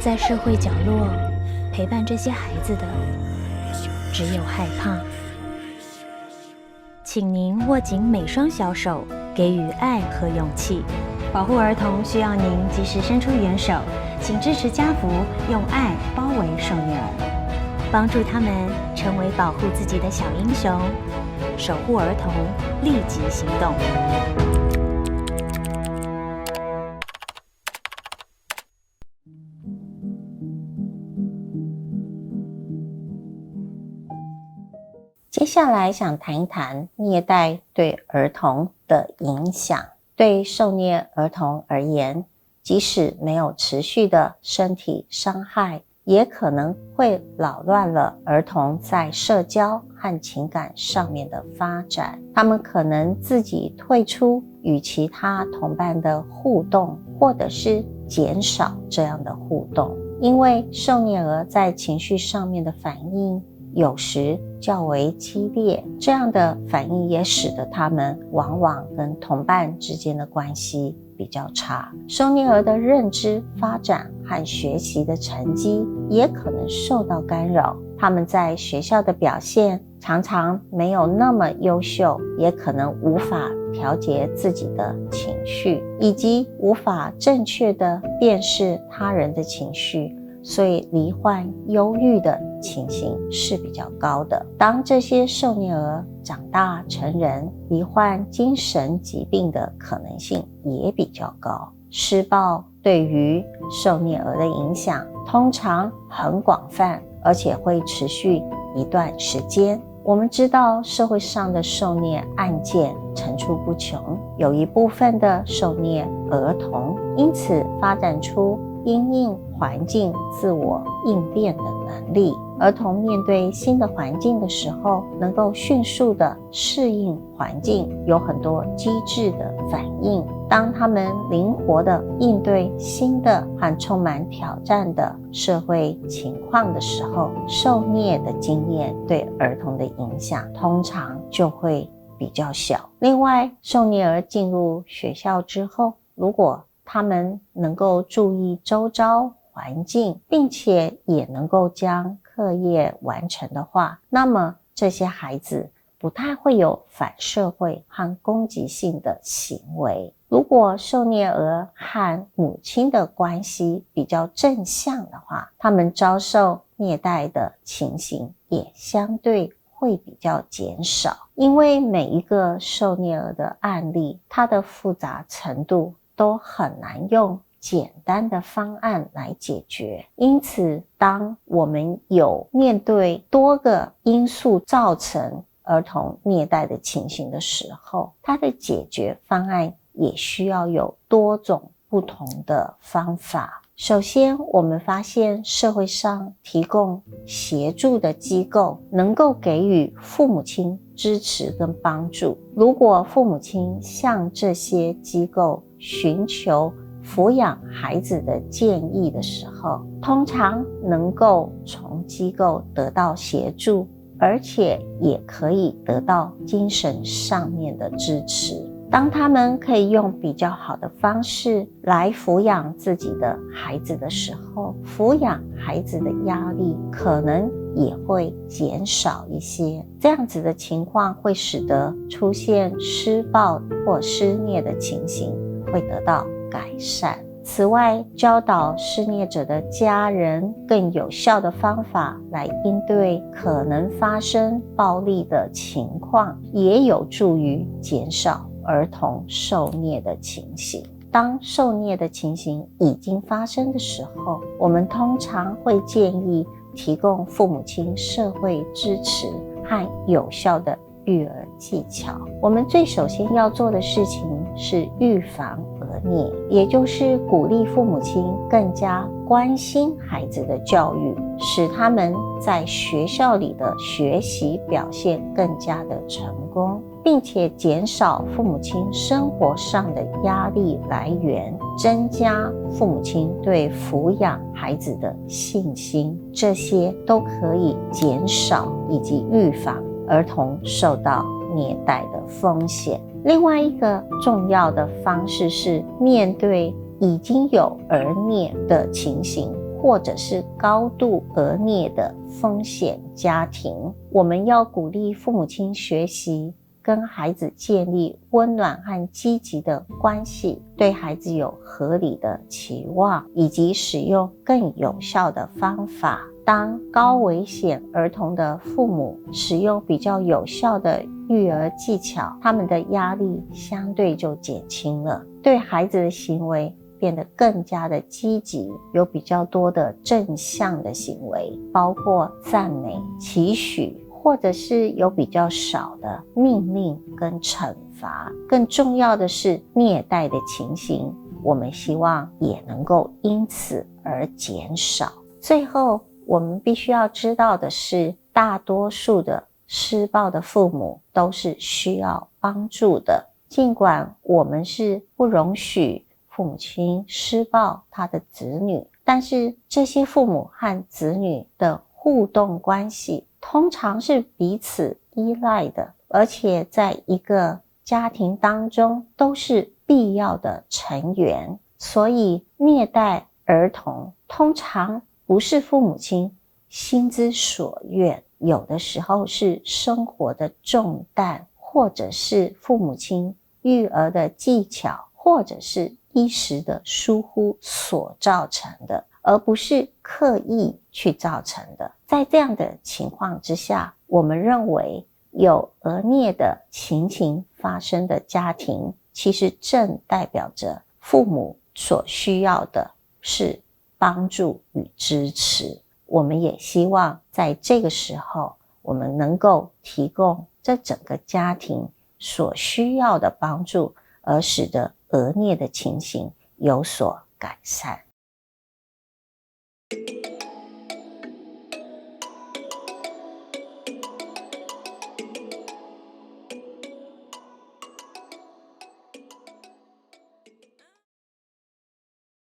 在社会角落陪伴这些孩子的只有害怕。请您握紧每双小手，给予爱和勇气。保护儿童需要您及时伸出援手，请支持家福用爱包围受虐儿，帮助他们成为保护自己的小英雄。守护儿童，立即行动。接下来想谈一谈虐待对儿童的影响。对受虐儿童而言，即使没有持续的身体伤害，也可能会扰乱了儿童在社交和情感上面的发展。他们可能自己退出与其他同伴的互动，或者是减少这样的互动，因为受虐儿在情绪上面的反应有时较为激烈，这样的反应也使得他们往往跟同伴之间的关系比较差。受虐儿的认知发展和学习的成绩也可能受到干扰，他们在学校的表现常常没有那么优秀，也可能无法调节自己的情绪，以及无法正确的辨识他人的情绪，所以罹患忧郁的情形是比较高的。当这些受虐儿长大成人，罹患精神疾病的可能性也比较高。施暴对于受虐儿的影响通常很广泛，而且会持续一段时间。我们知道社会上的受虐案件层出不穷，有一部分的受虐儿童因此发展出因应环境自我应变的能力。儿童面对新的环境的时候，能够迅速的适应环境，有很多机智的反应。当他们灵活的应对新的和充满挑战的社会情况的时候，受虐的经验对儿童的影响通常就会比较小。另外，受虐儿进入学校之后，如果他们能够注意周遭环境，并且也能够将课业完成的话，那么这些孩子不太会有反社会和攻击性的行为。如果受虐儿和母亲的关系比较正向的话，他们遭受虐待的情形也相对会比较减少。因为每一个受虐儿的案例，它的复杂程度都很难用简单的方案来解决，因此当我们有面对多个因素造成儿童虐待的情形的时候，它的解决方案也需要有多种不同的方法。首先，我们发现社会上提供协助的机构能够给予父母亲支持跟帮助。如果父母亲向这些机构寻求抚养孩子的建议的时候，通常能够从机构得到协助，而且也可以得到精神上面的支持。当他们可以用比较好的方式来抚养自己的孩子的时候，抚养孩子的压力可能也会减少一些。这样子的情况会使得出现施暴或施虐的情形会得到改善。此外，教导施虐者的家人更有效的方法来应对可能发生暴力的情况，也有助于减少儿童受虐的情形。当受虐的情形已经发生的时候，我们通常会建议提供父母亲社会支持和有效的育儿技巧。我们最首先要做的事情是预防儿虐，也就是鼓励父母亲更加关心孩子的教育，使他们在学校里的学习表现更加的成功，并且减少父母亲生活上的压力来源，增加父母亲对抚养孩子的信心，这些都可以减少以及预防儿童受到虐待的风险。另外一个重要的方式是面对已经有儿虐的情形，或者是高度儿虐的风险家庭。我们要鼓励父母亲学习跟孩子建立温暖和积极的关系，对孩子有合理的期望，以及使用更有效的方法。当高危险儿童的父母使用比较有效的育儿技巧，他们的压力相对就减轻了，对孩子的行为变得更加的积极，有比较多的正向的行为，包括赞美、期许，或者是有比较少的命令跟惩罚。更重要的是，虐待的情形，我们希望也能够因此而减少。最后，我们必须要知道的是，大多数的施暴的父母都是需要帮助的。尽管我们是不容许父母亲施暴他的子女，但是这些父母和子女的互动关系通常是彼此依赖的，而且在一个家庭当中都是必要的成员。所以虐待儿童通常不是父母亲心之所愿，有的时候是生活的重担，或者是父母亲育儿的技巧，或者是一时的疏忽所造成的，而不是刻意去造成的。在这样的情况之下，我们认为有儿虐的情形发生的家庭，其实正代表着父母所需要的是帮助与支持。我们也希望在这个时候，我们能够提供这整个家庭所需要的帮助，而使得儿虐的情形有所改善。